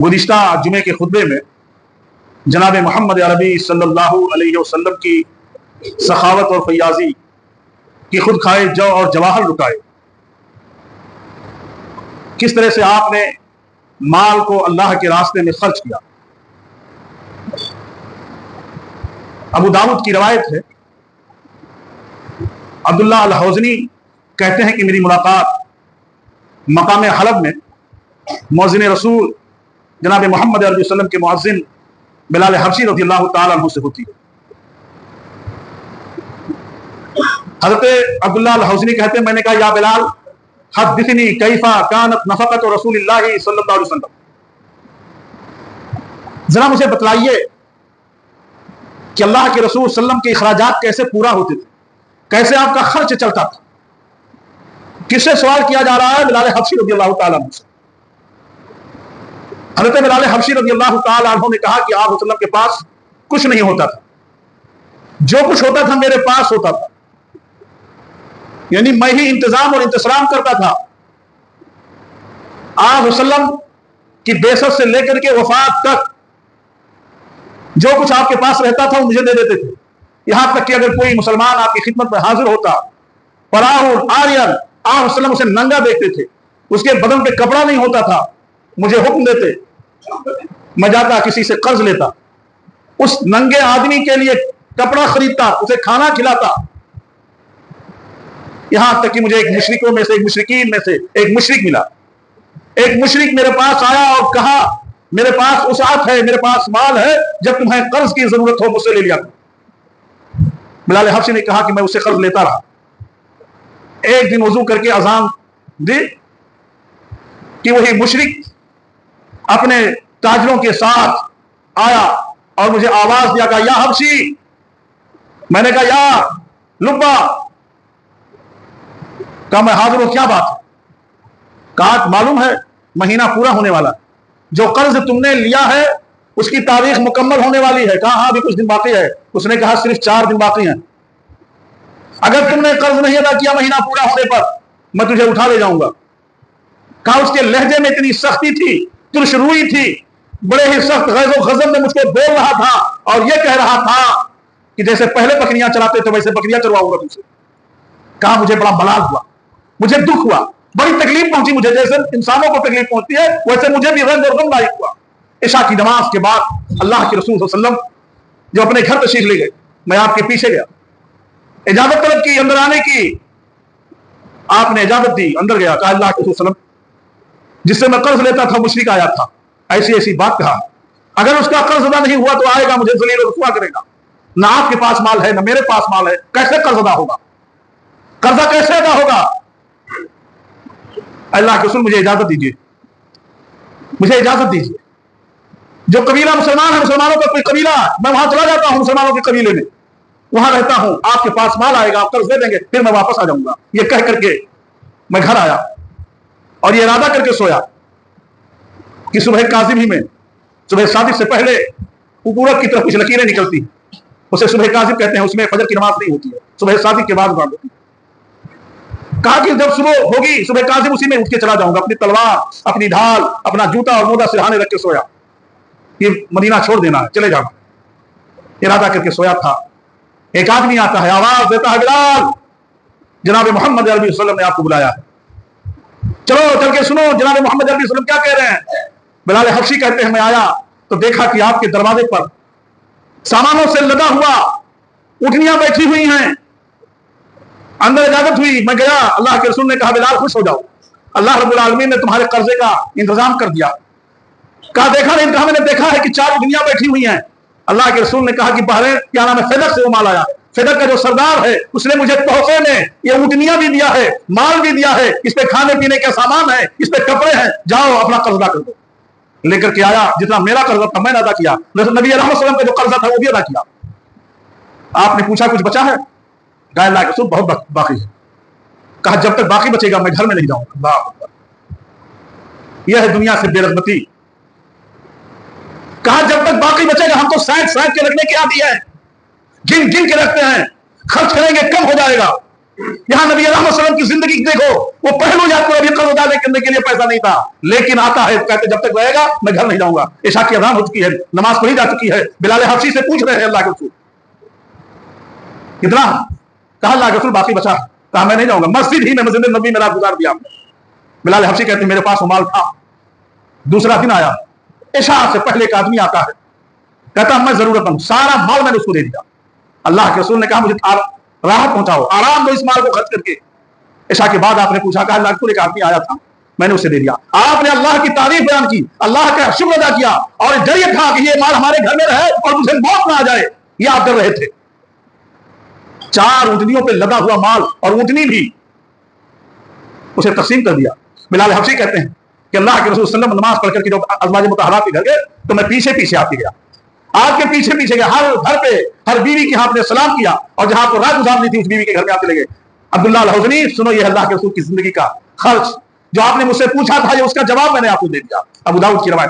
गुज़िश्ता जुमे के खुतबे में जनाब मोहम्मद अरबी सल्लल्लाहु अलैहि वसल्लम की सखावत और फयाजी की खुद खाए जौ और जवाहर लुटाए, किस तरह से आपने माल को अल्लाह के रास्ते में खर्च किया। अबू दाऊद की रवायत है, अब्दुल्ला अल हौज़नी कहते हैं कि मेरी मुलाकात मकाम हलब में मुअज़्ज़िन रसूल जनाब मोहम्मद अरबी वसल्लम के मुअज़्ज़िन बिलाल हबशी रज़ियल्लाहु ताला अन्हु से होती है। हज़रत अब्दुल्ला अल हौज़नी कहते हैं, मैंने कहा या बिलाल हद्दिसनी कैफा कानत नफ़क़त रसूलिल्लाहि सल्लल्लाहु अलैहि वसल्लम, जरा मुझे बतलाइए कि अल्लाह के रसूल सल्लम के इखराजात कैसे पूरा होते थे, कैसे आपका खर्च चलता था। किससे सवाल किया जा रहा है? बिलाल हबशी रज़ियल्लाहु ताला अन्हु से। हज़रत बिलाल हबशी रज़ियल्लाहु ताला अन्हु ने कहा कि आप वसल्लम के पास कुछ नहीं होता था, जो कुछ होता था मेरे पास होता था, यानी मैं ही इंतजाम और इंतज़ाम करता था। आप वसल्लम की बेसत से लेकर के वफात तक जो कुछ आपके पास रहता था वो मुझे दे देते थे। यहां तक कि अगर कोई मुसलमान आपकी खिदमत में हाजिर होता पराहुल आर्यन, आप वसल्लम उसे नंगा देखते थे, उसके बदन पे कपड़ा नहीं होता था, मुझे हुक्म देते, मैं जाता किसी से कर्ज लेता, उस नंगे आदमी के लिए कपड़ा खरीदता, उसे खाना खिलाता। यहां तक कि मुझे एक मुशरिकों में से, एक मुशरिकीन में से एक मुशरिक मिला। एक मुशरिक मेरे पास आया और कहा मेरे पास उसात है, मेरे पास माल है, जब तुम्हें कर्ज की जरूरत हो मुझसे ले लिया। बिलाल हबशी ने कहा कि मैं उससे कर्ज लेता रहा। एक दिन वजू करके अजान दी कि वही मुशरिक अपने ताजरों के साथ आया और मुझे आवाज दिया, कहा या हबशी। मैंने कहा या लुब्बा, कहा मैं हाजिर हूं, क्या बात है? कहा मालूम है महीना पूरा होने वाला, जो कर्ज तुमने लिया है उसकी तारीख मुकम्मल होने वाली है। कहा हाँ अभी कुछ दिन बाकी है। उसने कहा सिर्फ 4 दिन बाकी हैं, अगर तुमने कर्ज नहीं अदा किया महीना पूरा होने पर मैं तुझे उठा ले जाऊंगा। कहा उसके लहजे में इतनी सख्ती थी, तुरशरूई थी, बड़े ही सख्त गैज़ो गज़ब में मुझको बोल रहा था और यह कह रहा था कि जैसे पहले बकरियां चलाते थे वैसे बकरियां चलवाऊंगा तुमसे। कहा मुझे बड़ा मलाल हुआ, मुझे दुख हुआ, बड़ी तकलीफ पहुंची मुझे, जैसे इंसानों को तकलीफ पहुंचती है वैसे मुझे भी रंज और गम लायक हुआ। इशा की नमाज के बाद अल्लाह के रसूल सल्लल्लाहु अलैहि वसल्लम जो अपने घर तशरीफ ले गए, मैं आपके पीछे गया, इजाजत तलब की अंदर आने की, आपने इजाजत दी, अंदर गया। कहा अल्लाह के रसूल सल्लल्लाहु अलैहि वसल्लम जिससे मैं कर्ज लेता था मुशरिक आया था, ऐसी ऐसी बात कहा, अगर उसका कर्ज अदा नहीं हुआ तो आएगा मुझे ज़लील और रुसवा करेगा। ना आपके पास माल है ना मेरे पास माल है, कैसे कर्ज अदा होगा? कर्जा कैसे अदा होगा? अल्लाह के रसूल मुझे इजाजत दीजिए, मुझे इजाजत दीजिए। जो कबीला मुसलमान है, मुसलमानों का कोई कबीला, मैं वहां चला जाता हूं मुसलमानों के कबीले में, वहां रहता हूं, आपके पास माल आएगा, आप कर्ज दे देंगे, फिर मैं वापस आ जाऊंगा। ये कह करके मैं घर आया और ये इरादा करके सोया कि सुबह काजिम ही में, सुबह शादी से पहले पूरब की तरफ कुछ लकीरें निकलती, उसे सुबह काजिम कहते हैं, उसमें फजर की नमाज नहीं होती है, सुबह शादी के बाद होती है। कहा कि जब सुबह होगी सुबह काजिम उसी में उठ के चला जाऊंगा, अपनी तलवार, अपनी ढाल, अपना जूता और मोदा सिरहाने रख के सोया, ये मदीना छोड़ देना है, चले जाना, इरादा करके सोया था। एक आदमी आता है, आवाज देता है, बिलाल जनाब मोहम्मद अरबी वसल्लम ने आपको बुलाया है, चलो चल के सुनो जनाब मोहम्मद अरबी वसल्लम क्या कह रहे हैं। बिलाल हबशी कहते हैं मैं आया तो देखा कि आपके दरवाजे पर सामानों से लदा हुआ उठनियां बैठी हुई हैं, अंदर इजाजत हुई, मैं गया, अल्लाह के रसूल ने कहा बिलाल खुश हो जाओ, अल्लाह रब्बुल आलमीन ने तुम्हारे कर्जे का इंतजाम कर दिया। कहा देखा नहीं? कहा मैंने देखा है कि 4 दुनिया बैठी हुई हैं। अल्लाह के रसूल ने कहा कि बहरे क्या नाम है, फेदक से वो माल आया, फेदक का जो सरदार है उसने मुझे तोहफे में ये ऊँटनियां भी दिया है, माल भी दिया है, इस पे खाने पीने का सामान है, इस पे कपड़े हैं, जाओ अपना कर्जा कर दो। लेकर के आया, जितना मेरा कर्जा था मैंने अदा किया, नबी अलैहि का जो कर्जा था वो भी अदा किया। आपने पूछा कुछ बचा है? कहा अल्लाह के रसूल बहुत बाकी है। कहा जब तक बाकी बचेगा मैं घर में नहीं जाऊंगा। यह है दुनिया से बेरहमती। कहा जब तक बाकी बचेगा, हम तो साइड के रखने के आदी है, गिन गिन के रखते हैं, खर्च करेंगे कम हो जाएगा, यहाँ नबी वसल्लम की जिंदगी देखो, वो पहलू याद को अभी कर्ज अदा करने के लिए पैसा नहीं था, लेकिन आता है कहते जब तक रहेगा मैं घर नहीं जाऊंगा। इशा की अज़ान हो चुकी है, नमाज पढ़ी जा चुकी है, बिलाल हबशी से पूछ रहे हैं अल्लाह के रसूल कितना, कहा अल्लाह के रसूल बाकी बचा, कहा मैं नहीं जाऊंगा। मस्जिद ही में, मस्जिद नबी में रात गुजार दिया। बिलाल हबशी कहते मेरे पास माल था। दूसरा दिन आया, इशा से पहले एक आदमी आता है, कहता मैं जरूरतमंद, सारा माल मैंने उसको दे दिया। अल्लाह के रसूल ने कहा मुझे राहत पहुंचाओ, आराम दो इस माल को खर्च करके। इशा के बाद आपने पूछा, कहा अल्लाह के एक आदमी आया था, मैंने उसे दे दिया। आपने अल्लाह की तारीफ बयान की, अल्लाह का शुक्र अदा किया, और डर ये था कि ये माल हमारे घर में रहे और मुझे मौत ना आ जाए, ये आप डर रहे थे। 4 ऊँटनियों पे लदा हुआ माल और ऊँटनी भी उसे तकसीम कर दिया। बिलाल हबशी कहते हैं कि अल्लाह के रसूल सल्लल्लाहु अलैहि वसल्लम नमाज पढ़ करके जब अज़वाज मुतहहरात के घर गए तो मैं पीछे पीछे आते गया, आपके पीछे पीछे गया, हर घर पे हर बीवी के यहाँ आपने सलाम किया, और जहां आपको रात गुजारनी थी उस बीवी के घर में आते लगे। अब्दुल्लाह अल-हुज़नी, सुनो ये अल्लाह के रसूल की जिंदगी का खर्च जो आपने मुझसे पूछा था, ये उसका जवाब मैंने आपको दे दिया। अबू दाऊद की रवायत।